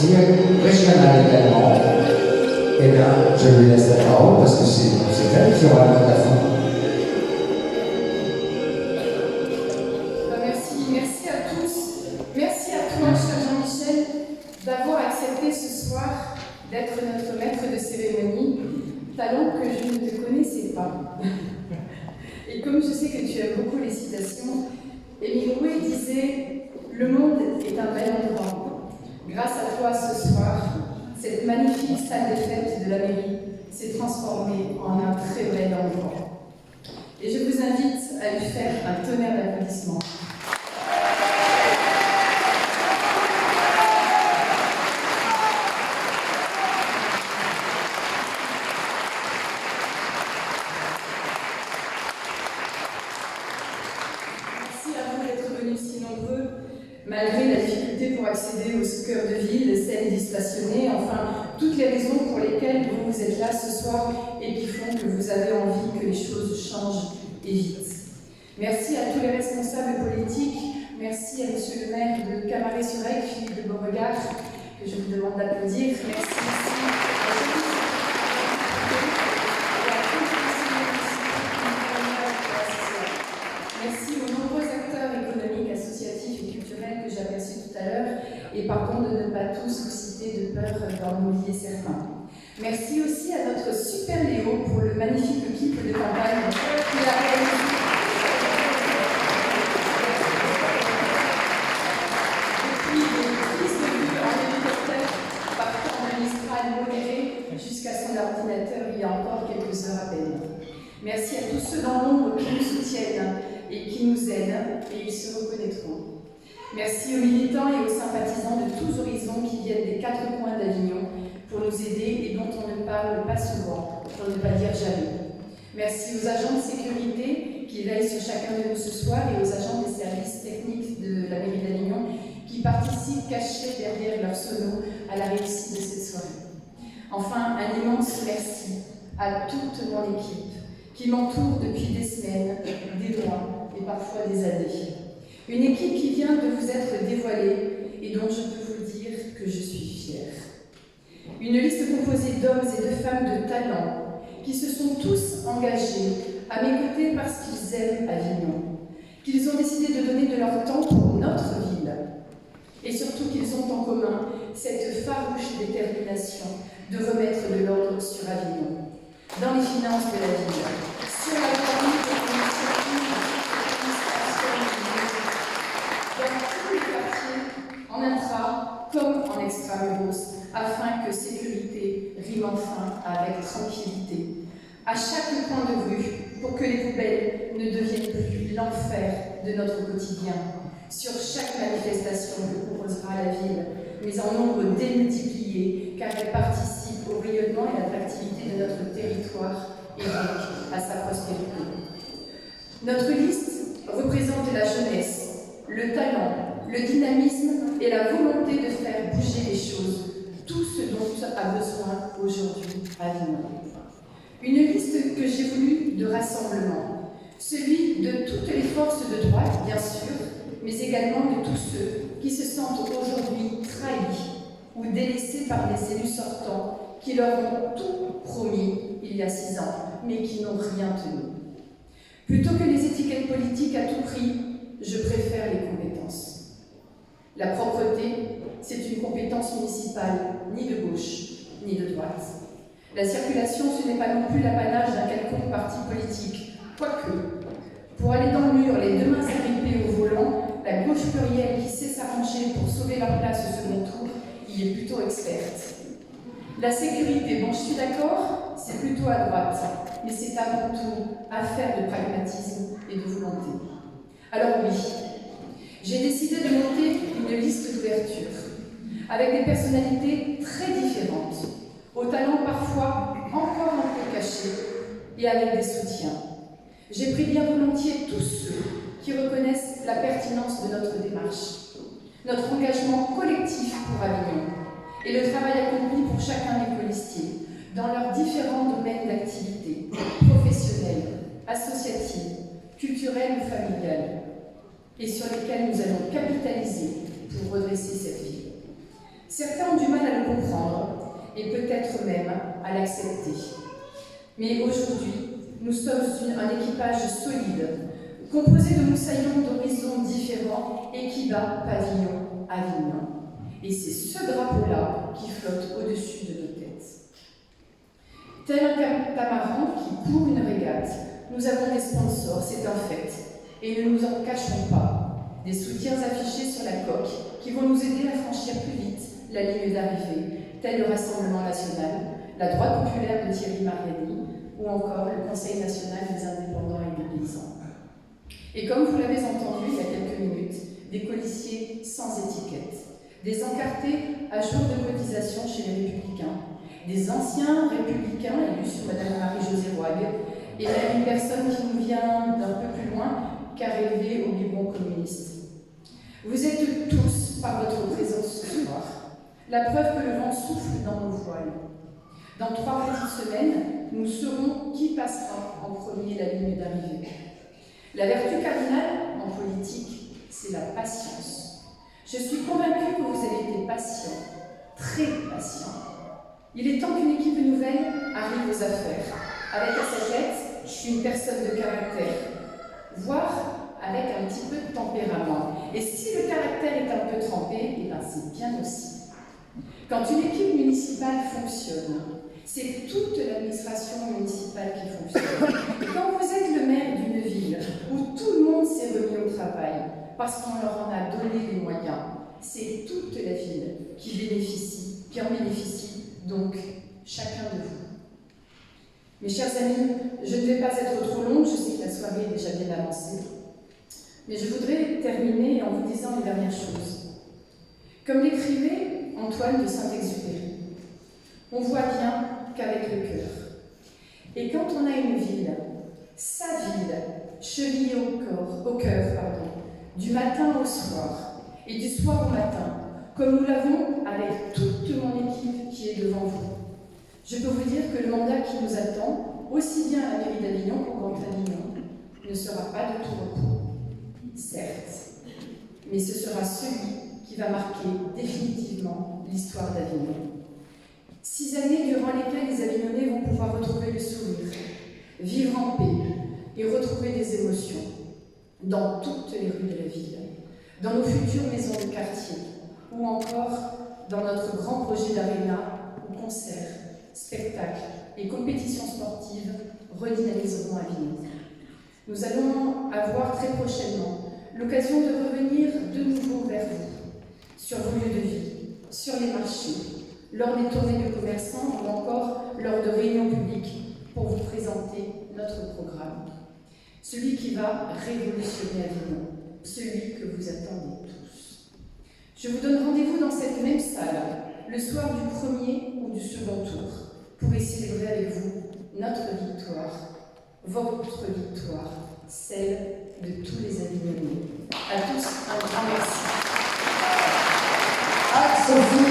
dire régional également. Eh bien, je lui laisse la parole parce que c'est elle qui aura le mot à la fin. Merci à tous. Merci à toi, cher Jean-Michel, d'avoir accepté ce soir d'être notre maître de cérémonie, talent que je ne te connaissais pas. Et comme je sais que tu aimes beaucoup les citations, Hemingway disait « Le monde est un bel endroit. Grâce à toi ce soir, cette magnifique salle des fêtes de la mairie s'est transformée en un très bel endroit. » Et je vous invite à lui faire un tonnerre d'applaudissements. Malgré la difficulté pour accéder au cœur de ville, scènes dispassionnés, enfin, toutes les raisons pour lesquelles vous êtes là ce soir et qui font que vous avez envie que les choses changent et vite. Merci à tous les responsables politiques, merci à monsieur le maire de Camaret-sur-Ec, Philippe de Beauregard, que je vous demande d'applaudir. Merci aussi merci aux nombreux acteurs économiques, associatifs et culturels que j'ai aperçus tout à l'heure, et pardon de ne pas tous vous citer de peur d'en oublier certains. Merci aussi à notre super Léo pour le magnifique clip de campagne qu'il a réalisé. Depuis des tristes vues en hélicoptère partant d'un Mistral modéré jusqu'à son ordinateur il y a encore quelques heures à peine. Merci à tous ceux dans l'ombre qui nous soutiennent et qui nous aident, et ils se reconnaîtront. Merci aux militants et aux sympathisants de tous horizons qui viennent des quatre coins d'Avignon pour nous aider et dont on ne parle pas souvent, pour ne pas dire jamais. Merci aux agents de sécurité qui veillent sur chacun de nous ce soir et aux agents des services techniques de la mairie d'Avignon qui participent cachés derrière leur sono à la réussite de cette soirée. Enfin, un immense merci à toute mon équipe qui m'entoure depuis des semaines, des mois et parfois des années. Une équipe qui vient de vous être dévoilée et dont je peux vous dire que je suis fière. Une liste composée d'hommes et de femmes de talent qui se sont tous engagés à mes côtés parce qu'ils aiment Avignon, qu'ils ont décidé de donner de leur temps pour notre ville et surtout qu'ils ont en commun cette farouche détermination de remettre de l'ordre sur Avignon, dans les finances de la ville, sur la famille de l'initiative, dans tous les quartiers, en intra comme en extramuros, afin que sécurité rime enfin avec tranquillité. À chaque coin de rue, pour que les poubelles ne deviennent plus l'enfer de notre quotidien. Sur chaque manifestation que proposera la ville, mais en nombre démultiplié, car elle participe au rayonnement et à l'attractivité de notre territoire et donc à sa prospérité. Notre liste représente la jeunesse, le talent, le dynamisme et la volonté de faire bouger les choses, tout ce dont a besoin aujourd'hui Avignon. Une liste que j'ai voulu de rassemblement, celui de toutes les forces de droite, bien sûr, mais également de tous ceux qui se sentent aujourd'hui trahis ou délaissés par des élus sortants qui leur ont tout promis il y a 6 ans, mais qui n'ont rien tenu. Plutôt que les étiquettes politiques à tout prix, je préfère les compétences. La propreté, c'est une compétence municipale, ni de gauche, ni de droite. La circulation, ce n'est pas non plus l'apanage d'un quelconque parti politique, quoique, pour aller dans le mur, les deux mains agrippées au volant, la gauche plurielle qui sait s'arranger pour sauver leur place au second tour y est plutôt experte. La sécurité, bon, je suis d'accord, c'est plutôt à droite, mais c'est avant tout affaire de pragmatisme et de volonté. Alors oui, j'ai décidé de monter une liste d'ouverture, avec des personnalités très différentes, aux talents parfois encore un peu cachés, et avec des soutiens. J'ai pris bien volontiers tous ceux qui reconnaissent la pertinence de notre démarche, notre engagement collectif pour Avignon, et le travail accompli pour chacun des colistiers, dans leurs différents domaines d'activité, professionnels, associatives, culturelles ou familiales, et sur lesquels nous allons capitaliser pour redresser cette ville. Certains ont du mal à le comprendre et peut-être même à l'accepter. Mais aujourd'hui, nous sommes un équipage solide, composé de moussaillons d'horizons différents et qui bat pavillon à pavillon. Et c'est ce drapeau-là qui flotte au-dessus de nos têtes. Tel un catamaran qui court une régate, nous avons des sponsors, c'est un fait, et ne nous en cachons pas. Des soutiens affichés sur la coque qui vont nous aider à franchir plus vite la ligne d'arrivée, tel le Rassemblement national, la droite populaire de Thierry Mariani, ou encore le Conseil national des indépendants et des paysans. Et comme vous l'avez entendu il y a quelques minutes, des policiers sans étiquette, des encartés à jour de cotisation chez les Républicains, des anciens républicains élus sur Madame Marie-Josée Roig, et même une personne qui nous vient d'un peu plus loin, car élevée au biberon communiste. Vous êtes tous, par votre présence ce soir, la preuve que le vent souffle dans nos voiles. Dans 3 petites semaines, nous saurons qui passera en premier la ligne d'arrivée. La vertu cardinale en politique, c'est la patience. Je suis convaincue que vous avez été patient, très patient. Il est temps qu'une équipe nouvelle arrive aux affaires. Avec à sa tête, je suis une personne de caractère, voire avec un petit peu de tempérament. Et si le caractère est un peu trempé, eh bien c'est bien aussi. Quand une équipe municipale fonctionne, c'est toute l'administration municipale qui fonctionne. Et quand vous êtes le maire d'une ville où tout le monde s'est remis au travail parce qu'on leur en a donné les moyens, c'est toute la ville qui en bénéficie, donc chacun de vous. Mes chers amis, je ne vais pas être trop longue, je sais que la soirée est déjà bien avancée, mais je voudrais terminer en vous disant les dernières choses. Comme l'écrivait Antoine de Saint-Exupéry, on voit bien qu'avec le cœur. Et quand on a une ville, sa ville, chevillée au cœur, du matin au soir, et du soir au matin, comme nous l'avons avec toute mon équipe qui est devant vous, je peux vous dire que le mandat qui nous attend, aussi bien à la mairie d'Avignon qu'au Grand Avignon, ne sera pas de tout repos. Certes, mais ce sera celui qui va marquer définitivement l'histoire d'Avignon. 6 années durant lesquelles les Avignonnais vont pouvoir retrouver le sourire, vivre en paix et retrouver des émotions dans toutes les rues de la ville, dans nos futures maisons de quartier ou encore dans notre grand projet d'aréna où concerts, spectacles et compétitions sportives redynamiseront Avignon. Nous allons avoir très prochainement l'occasion de revenir de nouveau vers vous, sur vos lieux de vie, sur les marchés, lors des tournées de commerçants ou encore lors de réunions publiques pour vous présenter notre programme. Celui qui va révolutionner Avignon, celui que vous attendez tous. Je vous donne rendez-vous dans cette même salle, le soir du premier ou du second tour, pour y célébrer avec vous notre victoire, votre victoire, celle de tous les Avignonnais. À tous, un grand merci. Anne-Sophie